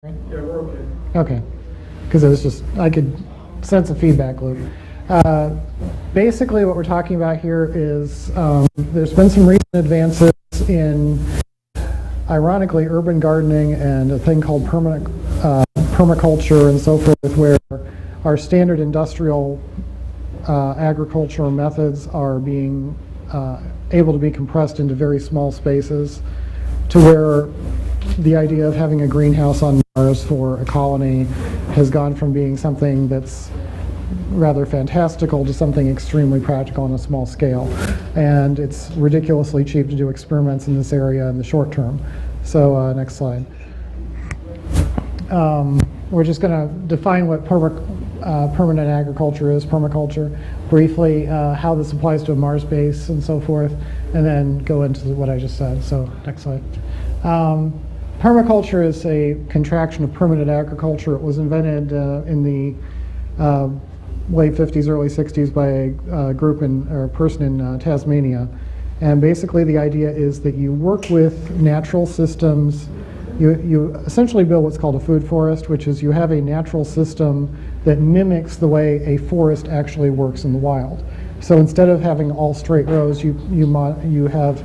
Yeah, we're okay. Okay, because it was just, I could sense a feedback loop. Basically what we're talking about here is there's been some recent advances in, ironically, urban gardening and a thing called permaculture and so forth, where our standard industrial agricultural methods are being able to be compressed into very small spaces, to where the idea of having a greenhouse on Mars for a colony has gone from being something that's rather fantastical to something extremely practical on a small scale. And it's ridiculously cheap to do experiments in this area in the short term. So next slide. We're just going to define what permanent agriculture is, permaculture, briefly, how this applies to a Mars base and so forth, and then go into what I just said. So next slide. Permaculture is a contraction of permanent agriculture. It was invented in the late 50s, early 60s by a group or a person in Tasmania. And basically the idea is that you work with natural systems. You essentially build what's called a food forest, which is you have a natural system that mimics the way a forest actually works in the wild. So instead of having all straight rows, you have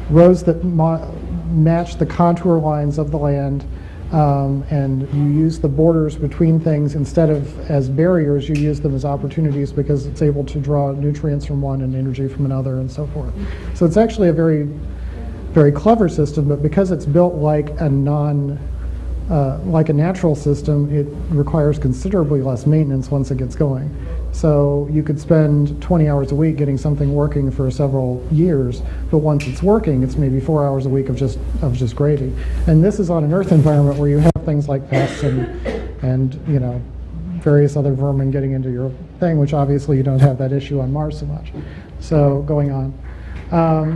rows that match the contour lines of the land, and you use the borders between things instead of as barriers. You use them as opportunities because it's able to draw nutrients from one and energy from another and so forth. So it's actually a very, very clever system, but because it's built like a natural system, it requires considerably less maintenance once it gets going. So you could spend 20 hours a week getting something working for several years, but once it's working, it's maybe 4 hours a week of just grading. And this is on an Earth environment where you have things like pests and you know, various other vermin getting into your thing, which obviously you don't have that issue on Mars so much. So going on.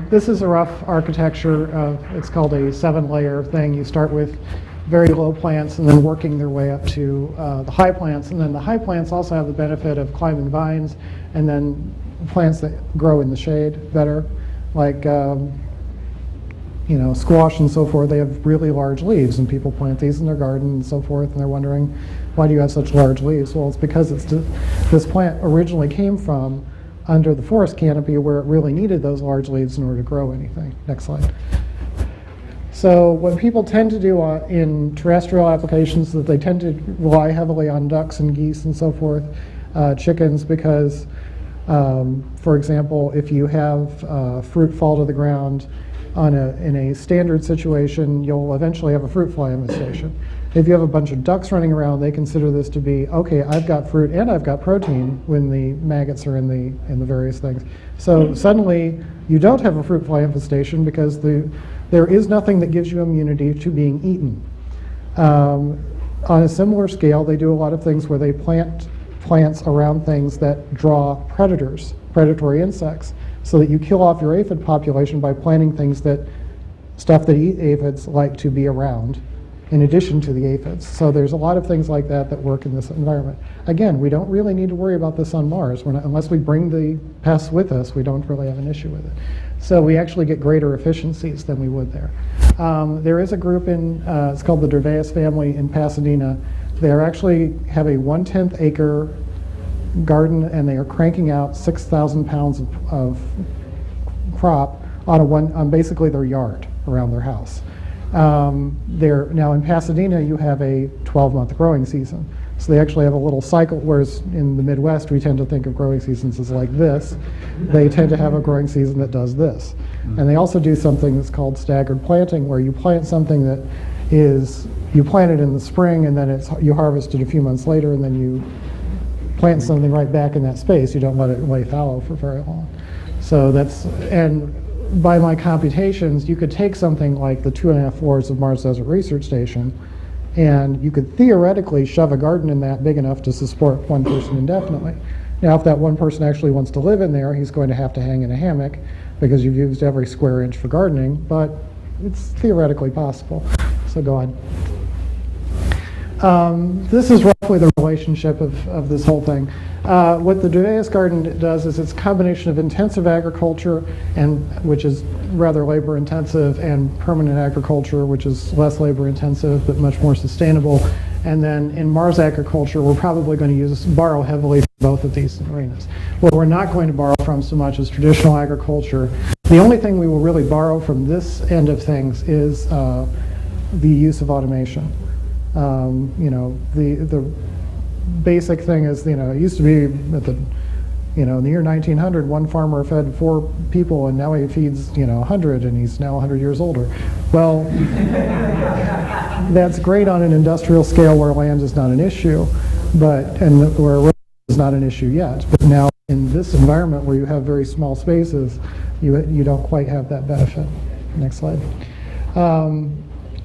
This is a rough architecture of, it's called a 7-layer thing. You start with very low plants and then working their way up to the high plants. And then the high plants also have the benefit of climbing vines and then plants that grow in the shade better, like you know, squash and so forth. They have really large leaves, and people plant these in their garden and so forth, and they're wondering, why do you have such large leaves? Well, it's because this plant originally came from under the forest canopy where it really needed those large leaves in order to grow anything. Next slide. So what people tend to do in terrestrial applications is that they tend to rely heavily on ducks and geese and so forth, chickens, because, for example, if you have fruit fall to the ground in a standard situation, you'll eventually have a fruit fly infestation. If you have a bunch of ducks running around, they consider this to be, okay, I've got fruit and I've got protein when the maggots are in the various things. So suddenly you don't have a fruit fly infestation because there is nothing that gives you immunity to being eaten. On a similar scale, they do a lot of things where they plant plants around things that draw predators, predatory insects, so that you kill off your aphid population by planting things stuff that eat aphids like to be around, in addition to the aphids. So there's a lot of things like that work in this environment. Again, we don't really need to worry about this on Mars. Unless we bring the pests with us, we don't really have an issue with it. So we actually get greater efficiencies than we would there. There is a group it's called the Dervaeus family in Pasadena. They actually have a 1/10 acre garden, and they are cranking out 6,000 pounds of crop on basically their yard around their house. Now in Pasadena, you have a 12-month growing season. So they actually have a little cycle, whereas in the Midwest, we tend to think of growing seasons as like this. They tend to have a growing season that does this. And they also do something that's called staggered planting, where you plant something that you plant it in the spring, and then you harvest it a few months later, and then you plant something right back in that space. You don't let it lay fallow for very long. So and by my computations, you could take something like the 2.5 floors of Mars Desert Research Station, and you could theoretically shove a garden in that big enough to support one person indefinitely. Now, if that one person actually wants to live in there, he's going to have to hang in a hammock because you've used every square inch for gardening, but it's theoretically possible. So go on. This is roughly the relationship of this whole thing. What the Duveus garden does is it's a combination of intensive agriculture, which is rather labor intensive, and permanent agriculture, which is less labor intensive but much more sustainable. And then in Mars agriculture, we're probably going to borrow heavily from both of these arenas. What we're not going to borrow from so much is traditional agriculture. The only thing we will really borrow from this end of things is the use of automation. The basic thing is, it used to be at in the year 1900, one farmer fed 4 people, and now he feeds, 100, and he's now 100 years older. Well, that's great on an industrial scale where land is not an issue, and where road is not an issue yet. But now in this environment where you have very small spaces, you don't quite have that benefit. Next slide.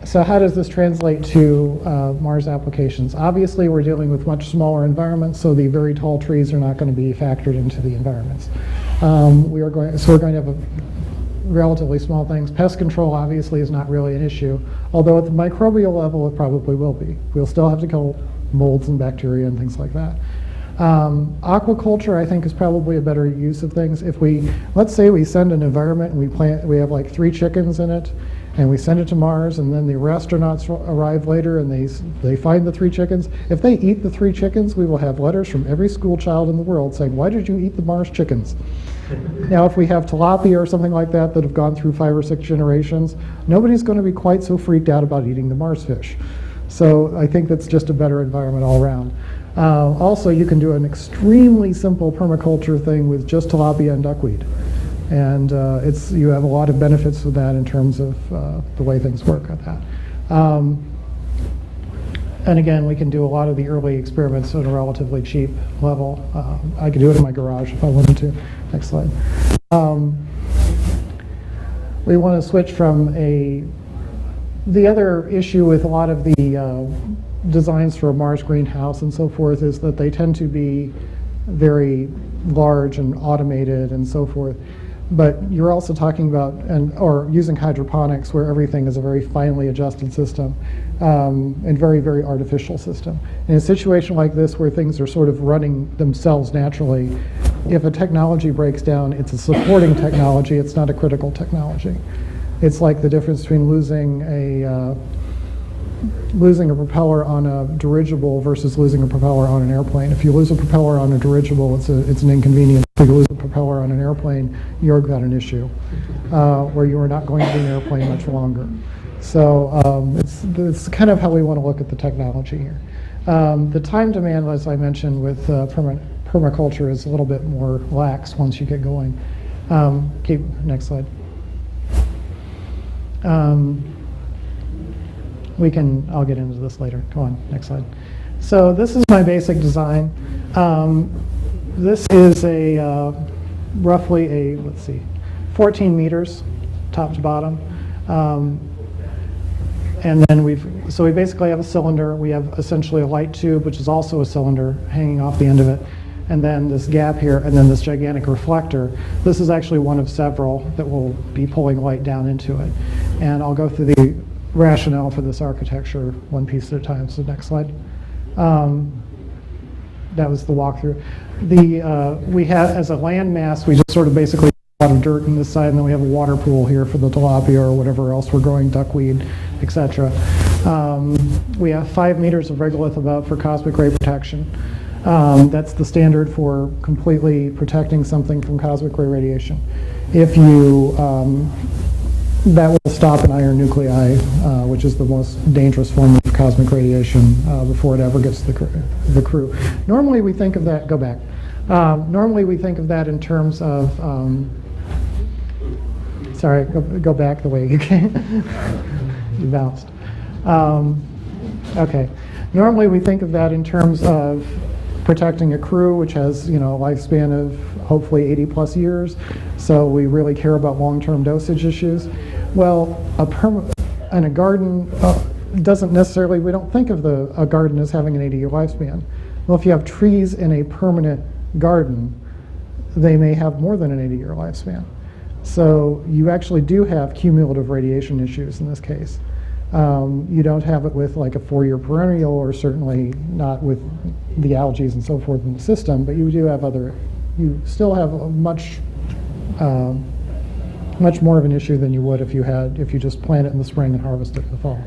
So how does this translate to Mars applications? Obviously, we're dealing with much smaller environments, so the very tall trees are not going to be factored into the environments. We're going to have relatively small things. Pest control obviously is not really an issue, although at the microbial level it probably will be. We'll still have to kill molds and bacteria and things like that. Aquaculture, I think, is probably a better use of things. Let's say we send an environment and we have like 3 chickens in it, and we send it to Mars, and then the astronauts arrive later, and they find the 3 chickens. If they eat the 3 chickens, we will have letters from every school child in the world saying, "Why did you eat the Mars chickens?" Now, if we have tilapia or something like that have gone through 5 or 6 generations, nobody's going to be quite so freaked out about eating the Mars fish. So I think that's just a better environment all around. Also, you can do an extremely simple permaculture thing with just tilapia and duckweed. And you have a lot of benefits with that in terms of the way things work on that. And again, we can do a lot of the early experiments at a relatively cheap level. I could do it in my garage if I wanted to. Next slide. We want to switch from the other issue with a lot of the designs for a Mars greenhouse and so forth is that they tend to be very large and automated and so forth. But you're also talking about, or using hydroponics, where everything is a very finely adjusted system and very, very artificial system. In a situation like this, where things are sort of running themselves naturally, if a technology breaks down, it's a supporting technology, it's not a critical technology. It's like the difference between losing a propeller on a dirigible versus losing a propeller on an airplane. If you lose a propeller on a dirigible, it's an inconvenience. If you lose a propeller on an airplane, you've got an issue where you are not going to be in an airplane much longer. So it's kind of how we want to look at the technology here. The time demand, as I mentioned, with permaculture is a little bit more lax once you get going. Next slide. I'll get into this later. Go on, next slide. So this is my basic design. This is roughly 14 meters top to bottom. And then we basically have a cylinder. We have essentially a light tube, which is also a cylinder hanging off the end of it. And then this gap here, and then this gigantic reflector. This is actually one of several that will be pulling light down into it. And I'll go through the rationale for this architecture one piece at a time. So next slide. That was the walkthrough. We have, as a land mass, we just sort of basically a lot of dirt on this side, and then we have a water pool here for the tilapia or whatever else we're growing, duckweed, etc. We have 5 meters of regolith above for cosmic ray protection. That's the standard for completely protecting something from cosmic ray radiation. That will stop an iron nuclei, which is the most dangerous form of cosmic radiation before it ever gets to the crew. Normally we think of that, normally we think of that in terms of, sorry, go back the way you came. You bounced. Okay. Normally we think of that in terms of protecting a crew, which has a lifespan of hopefully 80 plus years. So we really care about long-term dosage issues. Well, in a garden doesn't necessarily, we don't think of a garden as having an 80-year lifespan. Well, if you have trees in a permanent garden, they may have more than an 80-year lifespan. So you actually do have cumulative radiation issues in this case. You don't have it with like a 4-year perennial, or certainly not with the algae and so forth in the system, but you do have you still have a much more of an issue than you would if you just plant it in the spring and harvest it in the fall.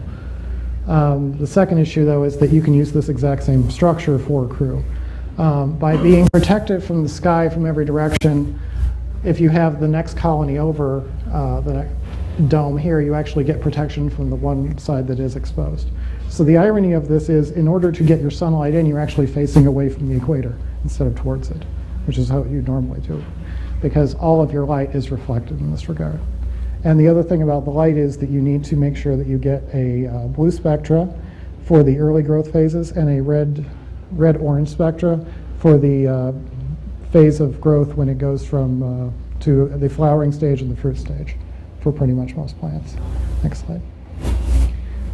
The second issue, though, is that you can use this exact same structure for a crew. By being protected from the sky from every direction, if you have the next colony over the dome here, you actually get protection from the one side that is exposed. So the irony of this is, in order to get your sunlight in, you're actually facing away from the equator instead of towards it, which is how you normally do it, because all of your light is reflected in this regard. And the other thing about the light is that you need to make sure that you get a blue spectra for the early growth phases and a red-orange spectra for the phase of growth when it goes from to the flowering stage and the fruit stage for pretty much most plants. Next slide.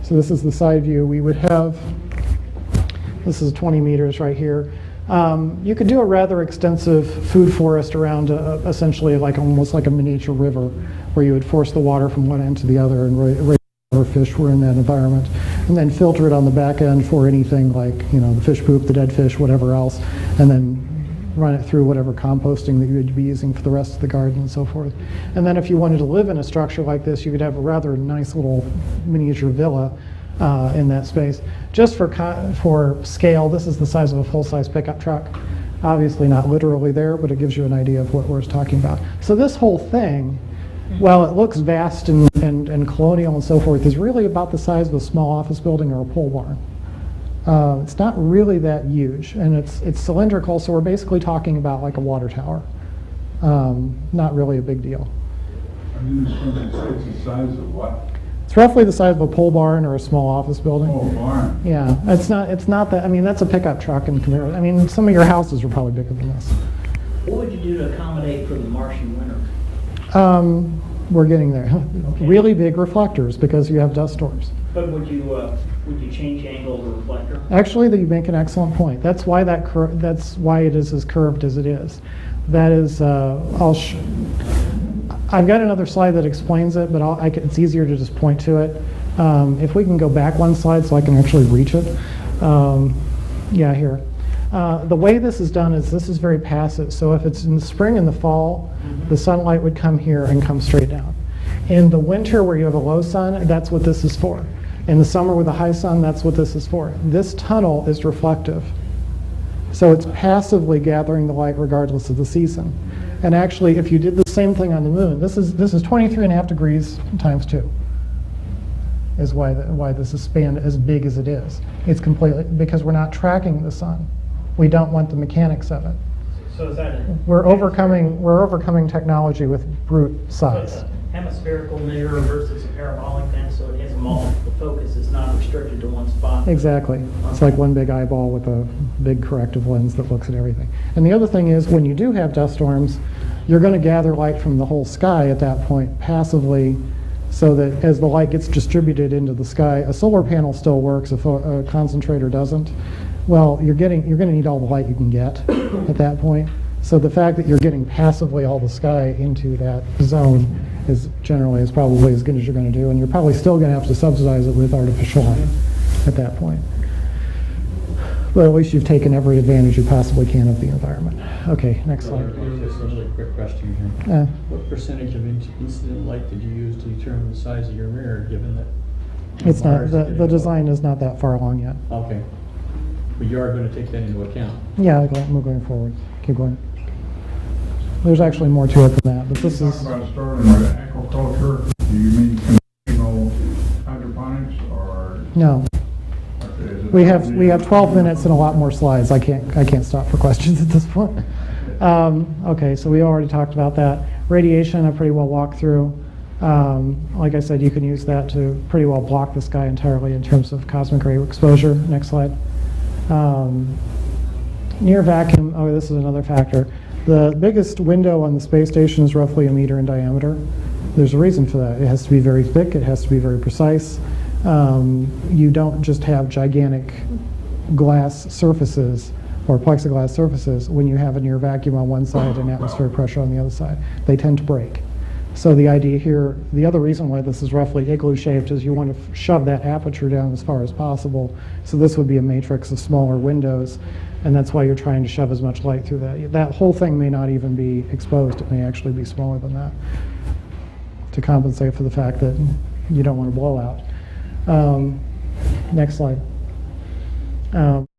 So this is the side view. We would have, this is 20 meters right here. You could do a rather extensive food forest around essentially almost like a miniature river, where you would force the water from one end to the other and raise whatever fish were in that environment, and then filter it on the back end for anything like, the fish poop, the dead fish, whatever else, and then run it through whatever composting that you would be using for the rest of the garden and so forth. And then if you wanted to live in a structure like this, you could have a rather nice little miniature villa in that space. Just for scale, this is the size of a full-size pickup truck. Obviously not literally there, but it gives you an idea of what we're talking about. So this whole thing, while it looks vast and colonial and so forth, is really about the size of a small office building or a pole barn. It's not really that huge, and it's cylindrical, so we're basically talking about like a water tower. Not really a big deal. It's the size of what? It's roughly the size of a pole barn or a small office building. Oh, barn. Yeah, it's not that, that's a pickup truck in comparison. Some of your houses are probably bigger than this. What would you do to accommodate for the Martian winter? We're getting there. Okay. Really big reflectors, because you have dust storms. But would you change the angle of the reflector? Actually, you make an excellent point. That's why that's why it is as curved as it is. That is, I've got another slide that explains it, but it's easier to just point to it. If we can go back one slide so I can actually reach it. Yeah, here. The way this is done is this is very passive. So if it's in the spring and the fall, the sunlight would come here and come straight down. In the winter where you have a low sun, that's what this is for. In the summer with a high sun, that's what this is for. This tunnel is reflective. So it's passively gathering the light regardless of the season. And actually, if you did the same thing on the moon, this is 23.5 degrees times 2 is why this is spanned as big as it is. It's completely, because we're not tracking the sun. We don't want the mechanics of it. So is that We're overcoming technology with brute so it's size. a hemispherical mirror versus a parabolic then, so it has multiple focus. It's not restricted to one spot. Exactly. It's like one big eyeball with a big corrective lens that looks at everything. And the other thing is, when you do have dust storms, you're going to gather light from the whole sky at that point passively, so that as the light gets distributed into the sky, a solar panel still works, a concentrator doesn't. Well, you're going to need all the light you can get at that point. So the fact that you're getting passively all the sky into that zone is probably as good as you're going to do, and you're probably still going to have to subsidize it with artificial light at that point. But at least you've taken every advantage you possibly can of the environment. Okay, next slide. Just a really quick question here. What percentage of incident light did you use to determine the size of your mirror, given that? It's not, the design is not that far along yet. Okay. But you are going to take that into account? Yeah, we're going forward. Keep going. There's actually more to it than that, but this is... Talking about starting with aquaculture, do you mean conventional hydroponics or? No. We have 12 minutes and a lot more slides. I can't stop for questions at this point. Okay, so we already talked about that. Radiation, I pretty well walked through. Like I said, you can use that to pretty well block the sky entirely in terms of cosmic ray exposure. Next slide. Near vacuum, this is another factor. The biggest window on the space station is roughly 1 meter in diameter. There's a reason for that. It has to be very thick, it has to be very precise. You don't just have gigantic glass surfaces or plexiglass surfaces when you have a near vacuum on one side and atmospheric pressure on the other side. They tend to break. So the idea here, the other reason why this is roughly igloo shaped is you want to shove that aperture down as far as possible. So this would be a matrix of smaller windows, and that's why you're trying to shove as much light through that. That whole thing may not even be exposed. It may actually be smaller than that to compensate for the fact that you don't want to blow out. Next slide.